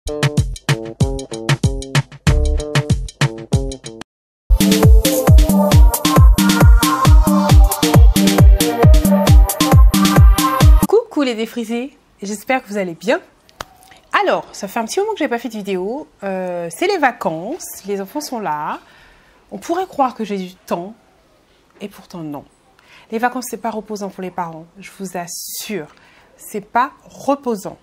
Coucou les défrisés, j'espère que vous allez bien. Alors, ça fait un petit moment que je n'ai pas fait de vidéo. C'est les vacances, les enfants sont là. On pourrait croire que j'ai du temps, et pourtant non. Les vacances, c'est pas reposant pour les parents, je vous assure. C'est pas reposant.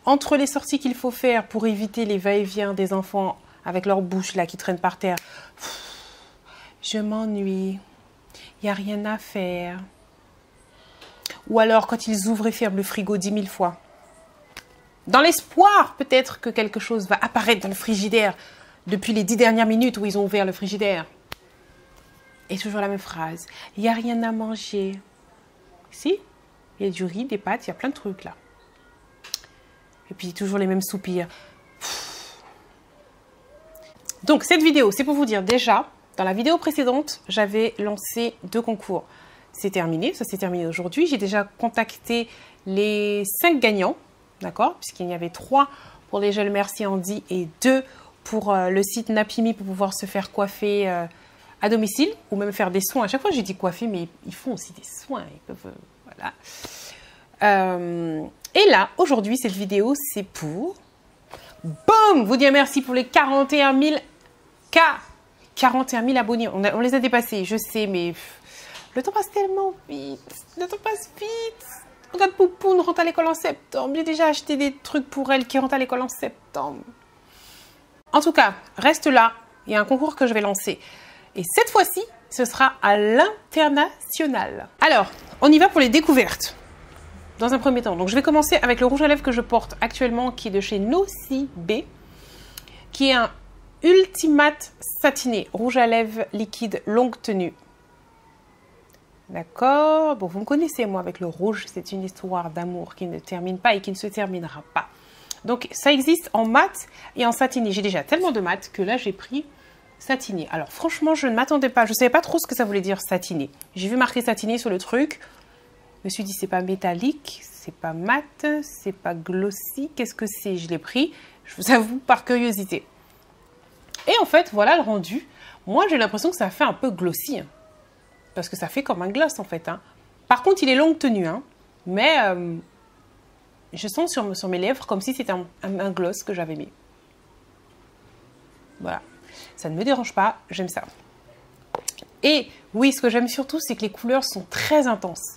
Entre les sorties qu'il faut faire pour éviter les va-et-vient des enfants avec leur bouche là qui traîne par terre, je m'ennuie, il n'y a rien à faire. Ou alors quand ils ouvrent et ferment le frigo 10 000 fois. Dans l'espoir peut-être que quelque chose va apparaître dans le frigidaire depuis les 10 dernières minutes où ils ont ouvert le frigidaire. Et toujours la même phrase, il n'y a rien à manger. Si, il y a du riz, des pâtes, il y a plein de trucs là. Et puis toujours les mêmes soupirs. Donc cette vidéo, c'est pour vous dire déjà, dans la vidéo précédente, j'avais lancé 2 concours. C'est terminé, ça s'est terminé aujourd'hui. J'ai déjà contacté les 5 gagnants, d'accord, puisqu'il y avait 3 pour les gels Merci Andy et 2 pour le site Napimi pour pouvoir se faire coiffer à domicile ou même faire des soins. À chaque fois, j'ai dit coiffer, mais ils font aussi des soins. Ils peuvent, voilà. Et là, aujourd'hui, cette vidéo, c'est pour... Boum! Vous dire merci pour les 41 000 K. 41 000 abonnés. On les a dépassés, je sais, mais... Le temps passe tellement vite. Le temps passe vite. Regarde, Poupoune rentre à l'école en septembre. J'ai déjà acheté des trucs pour elle qui rentrent à l'école en septembre. En tout cas, reste là. Il y a un concours que je vais lancer. Et cette fois-ci, ce sera à l'international. Alors, on y va pour les découvertes. Dans un premier temps. Donc, je vais commencer avec le rouge à lèvres que je porte actuellement, qui est de chez Nocibé, qui est un Ultimate Satiné. Rouge à lèvres liquide longue tenue. D'accord. Bon, vous me connaissez, moi, avec le rouge. C'est une histoire d'amour qui ne termine pas et qui ne se terminera pas. Donc, ça existe en mat et en satiné. J'ai déjà tellement de mat que là, j'ai pris satiné. Alors, franchement, je ne m'attendais pas. Je ne savais pas trop ce que ça voulait dire satiné. J'ai vu marqué satiné sur le truc. Je me suis dit, c'est pas métallique, c'est pas mat, c'est pas glossy. Qu'est-ce que c'est? Je l'ai pris, je vous avoue, par curiosité. Et en fait, voilà le rendu. Moi, j'ai l'impression que ça fait un peu glossy. Hein, parce que ça fait comme un gloss, en fait. Hein. Par contre, il est longue tenue. Hein, mais je sens sur mes lèvres comme si c'était un gloss que j'avais mis. Voilà. Ça ne me dérange pas, j'aime ça. Et oui, ce que j'aime surtout, c'est que les couleurs sont très intenses.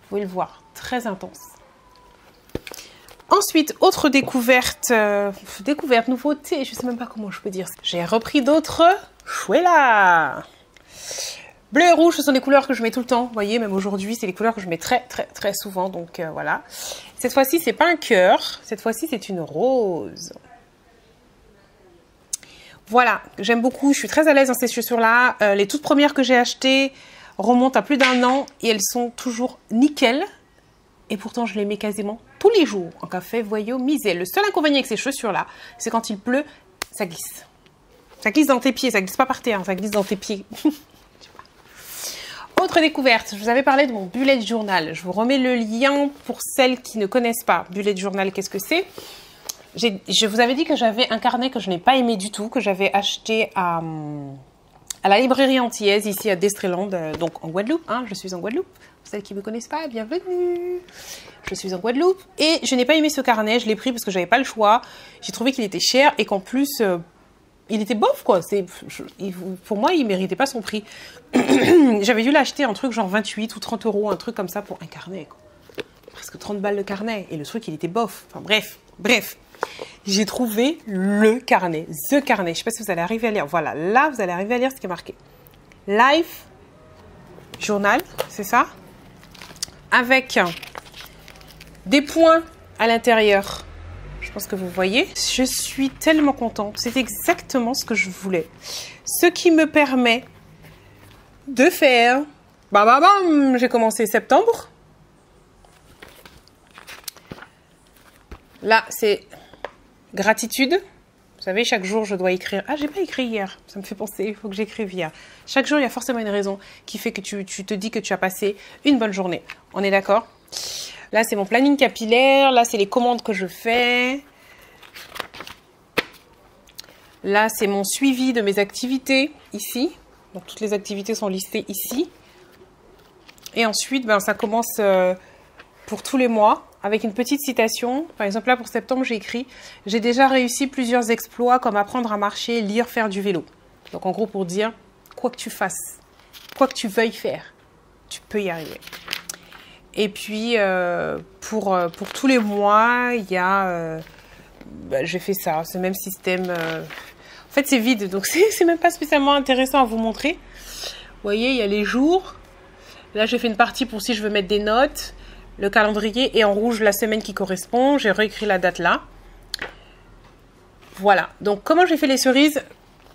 Vous pouvez le voir, très intense. Ensuite, autre découverte, nouveauté, je ne sais même pas comment je peux dire. J'ai repris d'autres chouettes. Bleu et rouge, ce sont des couleurs que je mets tout le temps. Vous voyez, même aujourd'hui, c'est les couleurs que je mets très souvent. Donc voilà. Cette fois-ci, c'est pas un cœur. Cette fois-ci, c'est une rose. Voilà, j'aime beaucoup. Je suis très à l'aise dans ces chaussures-là. Les toutes premières que j'ai achetées remontent à plus d'1 an et elles sont toujours nickel. Et pourtant, je les mets quasiment tous les jours en café, voyou, misé. Le seul inconvénient avec ces chaussures-là, c'est quand il pleut, ça glisse. Ça glisse dans tes pieds, ça glisse pas par terre, ça glisse dans tes pieds. Autre découverte, je vous avais parlé de mon bullet journal. Je vous remets le lien pour celles qui ne connaissent pas. Bullet journal, qu'est-ce que c'est? Je vous avais dit que j'avais un carnet que je n'ai pas aimé du tout, que j'avais acheté à la librairie antillaise, ici à Destréland, donc en Guadeloupe. Hein, je suis en Guadeloupe. Pour celles qui ne me connaissent pas, bienvenue. Je suis en Guadeloupe. Et je n'ai pas aimé ce carnet, je l'ai pris parce que je n'avais pas le choix. J'ai trouvé qu'il était cher et qu'en plus, il était bof, quoi. Pour moi, il ne méritait pas son prix. J'avais dû l'acheter un truc genre 28 ou 30 euros, un truc comme ça pour un carnet, quoi. Presque 30 balles le carnet. Et le truc, il était bof. Enfin bref. J'ai trouvé le carnet, the carnet. Je ne sais pas si vous allez arriver à lire. Voilà, là, vous allez arriver à lire ce qui est marqué. Life Journal, c'est ça? Avec des points à l'intérieur. Je pense que vous voyez. Je suis tellement contente. C'est exactement ce que je voulais. Ce qui me permet de faire... J'ai commencé septembre. Là, c'est gratitude. Vous savez, chaque jour, je dois écrire. Ah, j'ai pas écrit hier. Ça me fait penser, il faut que j'écrive hier. Chaque jour, il y a forcément une raison qui fait que tu te dis que tu as passé une bonne journée. On est d'accord? Là, c'est mon planning capillaire. Là, c'est les commandes que je fais. Là, c'est mon suivi de mes activités ici. Donc, toutes les activités sont listées ici. Et ensuite, ben, ça commence pour tous les mois avec une petite citation. Par exemple, là, pour septembre, j'ai écrit « J'ai déjà réussi plusieurs exploits comme apprendre à marcher, lire, faire du vélo. » Donc, en gros, pour dire « Quoi que tu fasses, quoi que tu veuilles faire, tu peux y arriver. » Et puis, pour tous les mois, il y a... j'ai fait ça, ce même système. En fait, c'est vide, donc c'est même pas spécialement intéressant à vous montrer. Vous voyez, il y a les jours. Là, j'ai fait une partie pour si je veux mettre des notes, le calendrier, et en rouge, la semaine qui correspond. J'ai réécrit la date là. Voilà. Donc, comment j'ai fait les cerises?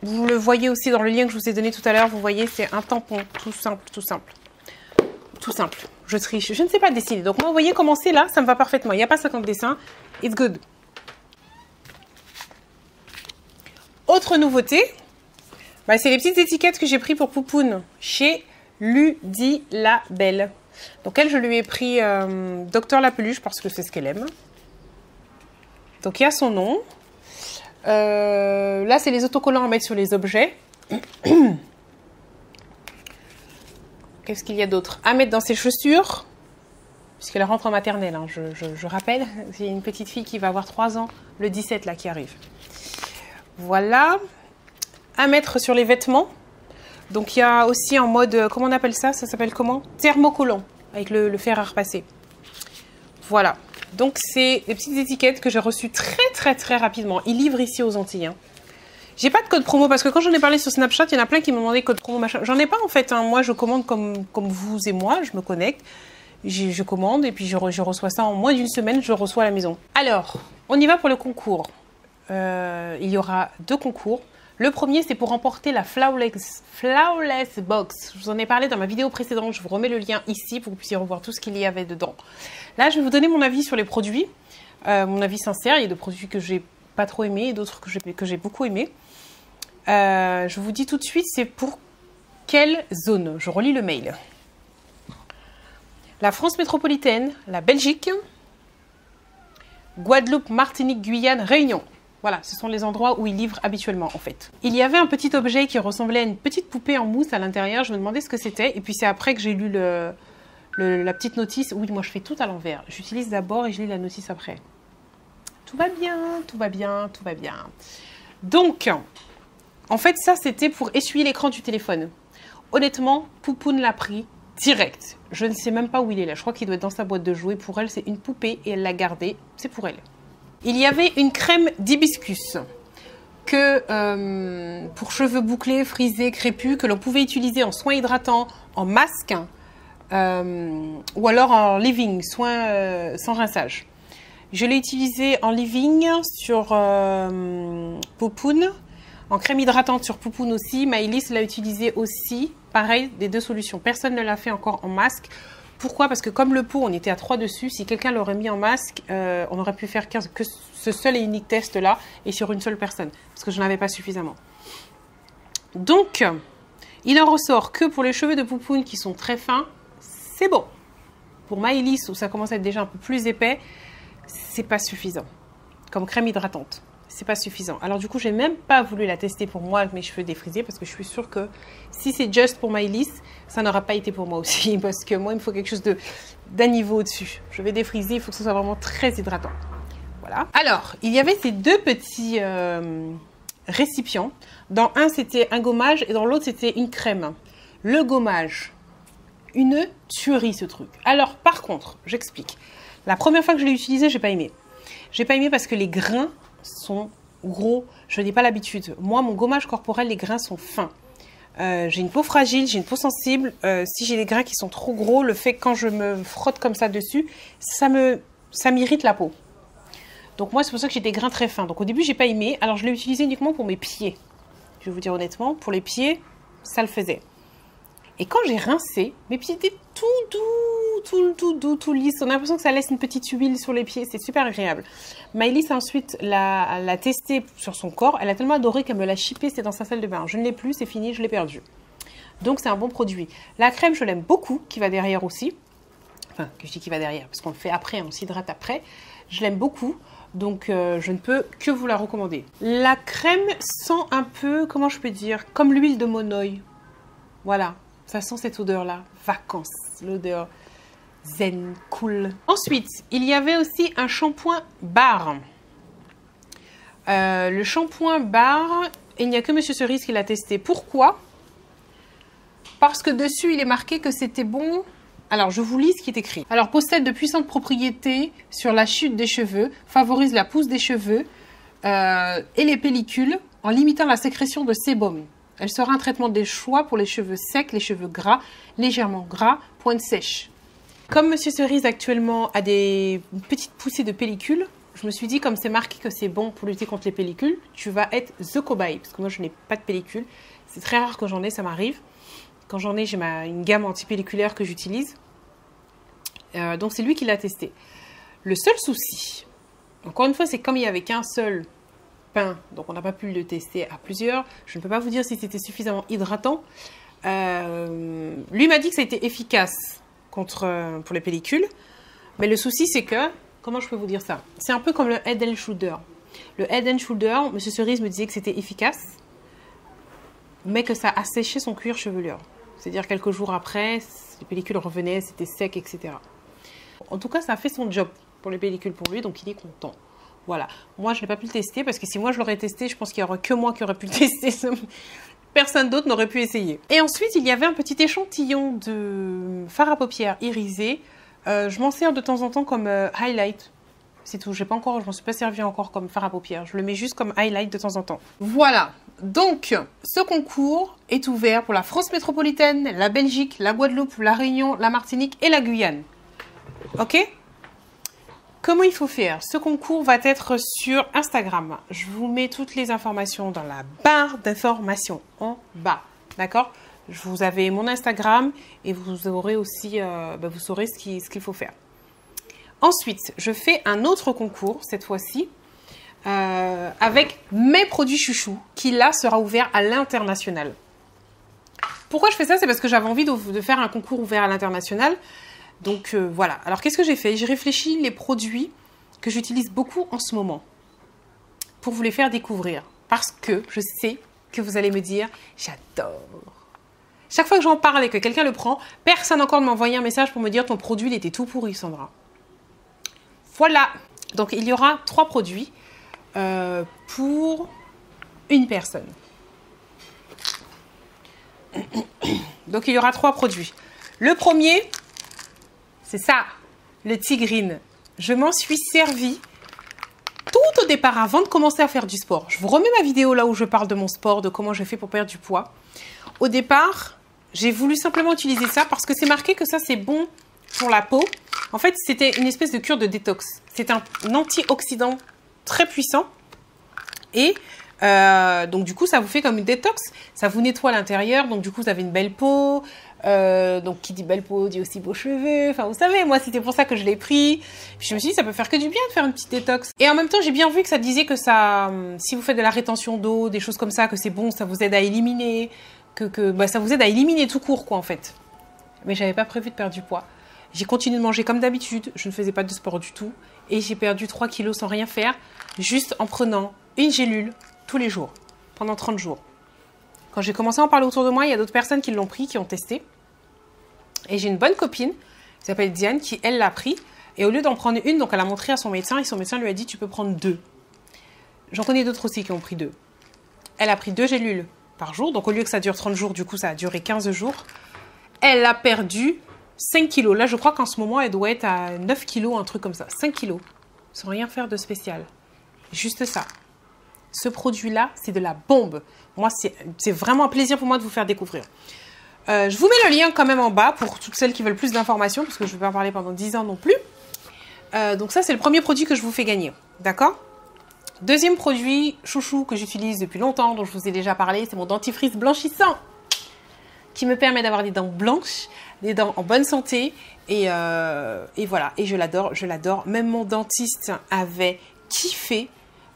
Vous le voyez aussi dans le lien que je vous ai donné tout à l'heure. Vous voyez, c'est un tampon. Tout simple, tout simple. Tout simple. Je triche. Je ne sais pas dessiner. Donc, moi, vous voyez comment c'est là? Ça me va parfaitement. Il n'y a pas 50 dessins. It's good. Autre nouveauté, bah, c'est les petites étiquettes que j'ai pris pour Poupoune chez Ludilabel. Donc elle, je lui ai pris Docteur la Peluche parce que c'est ce qu'elle aime. Donc il y a son nom. Là, c'est les autocollants à mettre sur les objets. Qu'est-ce qu'il y a d'autre? À mettre dans ses chaussures, puisqu'elle rentre en maternelle, hein, je rappelle. J'ai une petite fille qui va avoir 3 ans, le 17 là, qui arrive. Voilà, à mettre sur les vêtements. Donc il y a aussi en mode, comment on appelle ça? Ça s'appelle comment? Thermocollant, avec le fer à repasser. Voilà, donc c'est des petites étiquettes que j'ai reçues très rapidement. Ils livrent ici aux Antilles. Hein. J'ai pas de code promo parce que quand j'en ai parlé sur Snapchat, il y en a plein qui m'ont demandé code promo machin. J'en ai pas en fait. Hein. Moi, je commande comme vous et moi, je me connecte. Je commande et puis je reçois ça en moins d'une semaine, je reçois à la maison. Alors, on y va pour le concours. Il y aura 2 concours. Le premier, c'est pour remporter la Flawless Box. Je vous en ai parlé dans ma vidéo précédente. Je vous remets le lien ici pour que vous puissiez revoir tout ce qu'il y avait dedans. Là, je vais vous donner mon avis sur les produits. Mon avis sincère. Il y a des produits que j'ai pas trop aimés et d'autres que j'ai beaucoup aimés. Je vous dis tout de suite, c'est pour quelle zone? Je relis le mail. La France métropolitaine, la Belgique, Guadeloupe, Martinique, Guyane, Réunion. Voilà, ce sont les endroits où ils livrent habituellement, en fait. Il y avait un petit objet qui ressemblait à une petite poupée en mousse à l'intérieur. Je me demandais ce que c'était. Et puis, c'est après que j'ai lu la petite notice. Oui, moi, je fais tout à l'envers. J'utilise d'abord et je lis la notice après. Tout va bien, tout va bien, tout va bien. Donc, en fait, ça, c'était pour essuyer l'écran du téléphone. Honnêtement, Poupoune l'a pris direct. Je ne sais même pas où il est là. Je crois qu'il doit être dans sa boîte de jouets. Pour elle, c'est une poupée et elle l'a gardée. C'est pour elle. Il y avait une crème d'hibiscus que pour cheveux bouclés, frisés, crépus, que l'on pouvait utiliser en soins hydratants, en masque ou alors en leave-in, soins sans rinçage. Je l'ai utilisé en leave-in sur Poupoune, en crème hydratante sur Poupoune aussi. Maëlys l'a utilisé aussi, pareil, des 2 solutions. Personne ne l'a fait encore en masque. Pourquoi? Parce que comme le pot, on était à 3 dessus, si quelqu'un l'aurait mis en masque, on aurait pu faire que ce seul et unique test-là et sur une seule personne, parce que je n'en avais pas suffisamment. Donc, il en ressort que pour les cheveux de Poupoune qui sont très fins, c'est bon. Pour Maëlys, où ça commence à être déjà un peu plus épais, c'est pas suffisant. Comme crème hydratante, c'est pas suffisant. Alors du coup, j'ai même pas voulu la tester pour moi avec mes cheveux défrisés parce que je suis sûre que si c'est juste pour Maëlys, ça n'aura pas été pour moi aussi parce que moi, il me faut quelque chose d'un niveau au-dessus. Je vais défriser, il faut que ce soit vraiment très hydratant. Voilà. Alors, il y avait ces 2 petits récipients. Dans un, c'était un gommage et dans l'autre, c'était une crème. Le gommage, une tuerie ce truc. Alors, par contre, j'explique. La première fois que je l'ai utilisé, j'ai pas aimé. J'ai pas aimé parce que les grains sont gros. Je n'ai pas l'habitude. Moi, mon gommage corporel, les grains sont fins. J'ai une peau fragile, j'ai une peau sensible. Si j'ai des grains qui sont trop gros, le fait que quand je me frotte comme ça dessus, ça m'irrite la peau. Donc moi, c'est pour ça que j'ai des grains très fins. Donc au début, j'ai pas aimé. Alors je l'ai utilisé uniquement pour mes pieds. Je vais vous dire honnêtement, pour les pieds, ça le faisait. Et quand j'ai rincé, mes pieds étaient tout doux, tout doux, tout lisse. On a l'impression que ça laisse une petite huile sur les pieds. C'est super agréable. Maëlys ensuite l'a testé sur son corps. Elle a tellement adoré qu'elle me l'a shippé. C'est dans sa salle de bain. Je ne l'ai plus, c'est fini, je l'ai perdu. Donc c'est un bon produit. La crème, je l'aime beaucoup, qui va derrière aussi. Enfin, que je dis qui va derrière, parce qu'on le fait après, on s'hydrate après. Je l'aime beaucoup. Donc, je ne peux que vous la recommander. La crème sent un peu, comment je peux dire, comme l'huile de monoï. Voilà, ça sent cette odeur-là. Vacances, l'odeur zen, cool. Ensuite, il y avait aussi un shampoing bar. Le shampoing bar, il n'y a que Monsieur Cerise qui l'a testé. Pourquoi? Parce que dessus, il est marqué que c'était bon. Alors, je vous lis ce qui est écrit. Alors, possède de puissantes propriétés sur la chute des cheveux, favorise la pousse des cheveux et les pellicules en limitant la sécrétion de sébum. Elle sera un traitement des choix pour les cheveux secs, les cheveux gras, légèrement gras, pointe sèche. Comme Monsieur Cerise actuellement a des petites poussées de pellicules, je me suis dit, comme c'est marqué que c'est bon pour lutter contre les pellicules, tu vas être the cobaye. Parce que moi, je n'ai pas de pellicule. C'est très rare que j'en ai, ça m'arrive. Quand j'en ai, j'ai une gamme antipelliculaire que j'utilise. Donc, c'est lui qui l'a testé. Le seul souci, encore une fois, c'est comme il n'y avait qu'un seul pain, donc on n'a pas pu le tester à plusieurs. Je ne peux pas vous dire si c'était suffisamment hydratant. Lui m'a dit que ça a été efficace pour les pellicules. Mais le souci, c'est que, comment je peux vous dire ça? C'est un peu comme le Head and Shoulder. Le Head and Shoulder, Monsieur Cerise me disait que c'était efficace, mais que ça asséchait son cuir chevelu. C'est-à-dire quelques jours après, les pellicules revenaient, c'était sec, etc. En tout cas, ça a fait son job pour les pellicules pour lui, donc il est content. Voilà. Moi, je n'ai pas pu le tester parce que si moi je l'aurais testé, je pense qu'il n'y aurait que moi qui aurait pu le tester. Personne d'autre n'aurait pu essayer. Et ensuite, il y avait un petit échantillon de fard à paupières irisé. Je m'en sers de temps en temps comme highlight. C'est tout. Je m'en suis pas servi encore comme fard à paupières. Je le mets juste comme highlight de temps en temps. Voilà. Donc, ce concours est ouvert pour la France métropolitaine, la Belgique, la Guadeloupe, la Réunion, la Martinique et la Guyane. Ok? Comment il faut faire? Ce concours va être sur Instagram. Je vous mets toutes les informations dans la barre d'informations en bas. D'accord? Vous avez mon Instagram et vous aurez aussi, vous saurez ce qu'il faut faire. Ensuite, je fais un autre concours cette fois-ci avec mes produits chouchous qui là sera ouvert à l'international. Pourquoi je fais ça? C'est parce que j'avais envie de faire un concours ouvert à l'international. Donc voilà. Alors qu'est-ce que j'ai fait? J'ai réfléchi les produits que j'utilise beaucoup en ce moment pour vous les faire découvrir. Parce que je sais que vous allez me dire, j'adore. Chaque fois que j'en parle et que quelqu'un le prend, personne encore ne m'a envoyé un message pour me dire ton produit il était tout pourri, Sandra. Voilà. Donc il y aura 3 produits pour une personne. Donc il y aura 3 produits. Le premier, c'est ça, le Tigrine. Je m'en suis servi tout au départ, avant de commencer à faire du sport. Je vous remets ma vidéo là où je parle de mon sport, de comment je fais pour perdre du poids. Au départ, j'ai voulu simplement utiliser ça parce que c'est marqué que ça c'est bon pour la peau. En fait, c'était une espèce de cure de détox. C'est un antioxydant très puissant. Et donc du coup, ça vous fait comme une détox. Ça vous nettoie l'intérieur. Donc du coup, vous avez une belle peau. Donc qui dit belle peau dit aussi beaux cheveux. Enfin, vous savez, moi, c'était pour ça que je l'ai pris. Puis je me suis dit, ça peut faire que du bien de faire une petite détox. Et en même temps, j'ai bien vu que ça disait que ça, si vous faites de la rétention d'eau, des choses comme ça, que c'est bon, ça vous aide à éliminer, ça vous aide à éliminer tout court, quoi, en fait. Mais j'avais pas prévu de perdre du poids. J'ai continué de manger comme d'habitude. Je ne faisais pas de sport du tout. Et j'ai perdu 3 kilos sans rien faire, juste en prenant une gélule tous les jours, pendant 30 jours. Quand j'ai commencé à en parler autour de moi, il y a d'autres personnes qui l'ont pris, qui ont testé. Et j'ai une bonne copine, qui s'appelle Diane, qui, elle, l'a pris. Et au lieu d'en prendre une, donc elle a montré à son médecin, et son médecin lui a dit, tu peux prendre 2. J'en connais d'autres aussi qui ont pris 2. Elle a pris 2 gélules par jour. Donc au lieu que ça dure 30 jours, du coup, ça a duré 15 jours. Elle a perdu 5 kilos. Là, je crois qu'en ce moment, elle doit être à 9 kilos, un truc comme ça. 5 kilos. Sans rien faire de spécial. Juste ça. Ce produit-là, c'est de la bombe. Moi, c'est vraiment un plaisir pour moi de vous faire découvrir. Je vous mets le lien quand même en bas pour toutes celles qui veulent plus d'informations, parce que je ne vais pas en parler pendant 10 ans non plus. Donc ça, c'est le premier produit que je vous fais gagner. D'accord? Deuxième produit chouchou que j'utilise depuis longtemps, dont je vous ai déjà parlé, c'est mon dentifrice blanchissant, qui me permet d'avoir des dents blanches, des dents en bonne santé. Et voilà, et je l'adore. Même mon dentiste avait kiffé.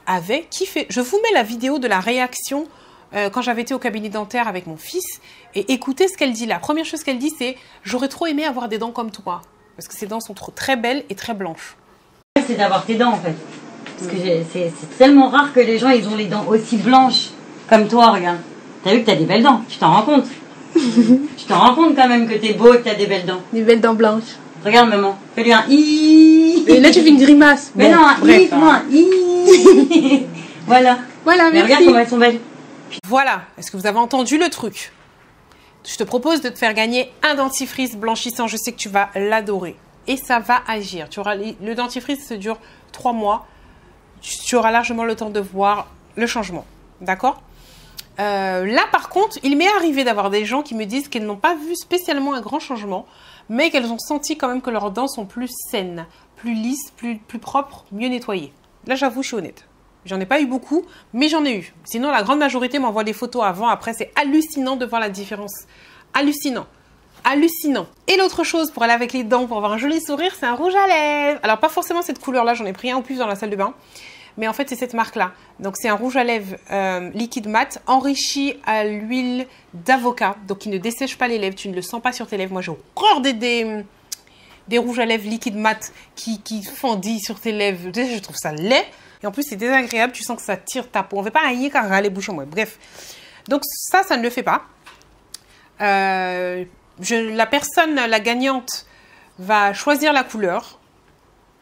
Je vous mets la vidéo de la réaction quand j'avais été au cabinet dentaire avec mon fils. Et écoutez ce qu'elle dit. La première chose qu'elle dit, c'est « J'aurais trop aimé avoir des dents comme toi. » Parce que ses dents sont très belles et très blanches. C'est d'avoir tes dents, en fait. Parce que c'est tellement rare que les gens, ils ont les dents aussi blanches. Comme toi, regarde. T'as vu que t'as des belles dents, tu t'en rends compte. Tu t'en rends compte quand même que t'es beau et que t'as des belles dents. Des belles dents blanches. Regarde, maman. Fais-lui un i. Et là, tu fais une grimace. Mais bon, non, un bref, i, comment un i. Voilà. Voilà, Mais merci. regarde comment elles sont belles. Voilà, est-ce que vous avez entendu le truc? Je te propose de te faire gagner un dentifrice blanchissant. Je sais que tu vas l'adorer. Et ça va agir. Le dentifrice, ça dure 3 mois. Tu auras largement le temps de voir le changement. D'accord? Là, par contre, il m'est arrivé d'avoir des gens qui me disent qu'elles n'ont pas vu spécialement un grand changement, mais qu'elles ont senti quand même que leurs dents sont plus saines, plus lisses, plus propres, mieux nettoyées. Là, j'avoue, je suis honnête. J'en ai pas eu beaucoup, mais j'en ai eu. Sinon, la grande majorité m'envoie des photos avant, après. C'est hallucinant de voir la différence. Hallucinant. Hallucinant. Et l'autre chose pour aller avec les dents, pour avoir un joli sourire, c'est un rouge à lèvres. Alors, pas forcément cette couleur-là, j'en ai pris un ou plus dans la salle de bain. Mais en fait, c'est cette marque-là. Donc, c'est un rouge à lèvres liquide mat, enrichi à l'huile d'avocat. Donc, il ne dessèche pas les lèvres. Tu ne le sens pas sur tes lèvres. Moi, j'ai horreur des rouges à lèvres liquide mat qui fondissent sur tes lèvres. Je trouve ça laid. Et en plus, c'est désagréable. Tu sens que ça tire ta peau. On ne fait pas rien qu'à râler bouchon. Bref. Donc, ça ne le fait pas. La personne, la gagnante, va choisir la couleur.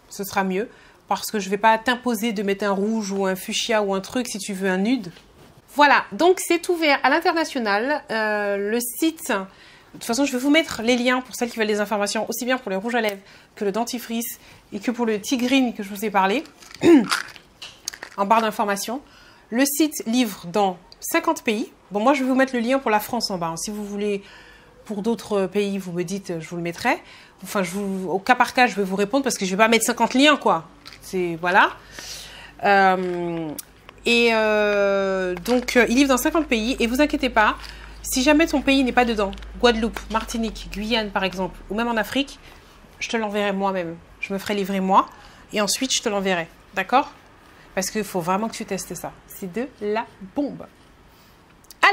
Ce sera mieux. Parce que je ne vais pas t'imposer de mettre un rouge ou un fuchsia ou un truc si tu veux un nude. Voilà, donc c'est ouvert à l'international. Le site, de toute façon, je vais vous mettre les liens pour celles qui veulent des informations, aussi bien pour les rouges à lèvres que le dentifrice et que pour le Tigrine que je vous ai parlé, en barre d'informations. Le site livre dans 50 pays. Bon, moi, je vais vous mettre le lien pour la France en bas. Si vous voulez, pour d'autres pays, vous me dites, je vous le mettrai. Enfin, au cas par cas, je vais vous répondre parce que je ne vais pas mettre 50 liens, quoi. Voilà. Donc, il livre dans 50 pays. Et vous inquiétez pas, si jamais ton pays n'est pas dedans, Guadeloupe, Martinique, Guyane par exemple, ou même en Afrique, je te l'enverrai moi-même. Je me ferai livrer moi. Et ensuite, je te l'enverrai. D'accord? Parce qu'il faut vraiment que tu testes ça. C'est de la bombe.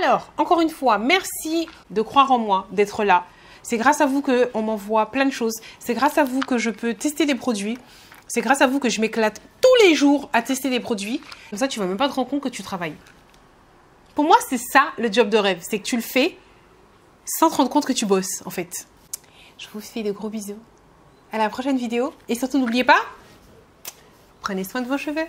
Alors, encore une fois, merci de croire en moi, d'être là. C'est grâce à vous qu'on m'envoie plein de choses. C'est grâce à vous que je peux tester des produits. C'est grâce à vous que je m'éclate tous les jours à tester des produits. Comme ça, tu ne vas même pas te rendre compte que tu travailles. Pour moi, c'est ça le job de rêve. C'est que tu le fais sans te rendre compte que tu bosses, en fait. Je vous fais de gros bisous. À la prochaine vidéo. Et surtout, n'oubliez pas, prenez soin de vos cheveux.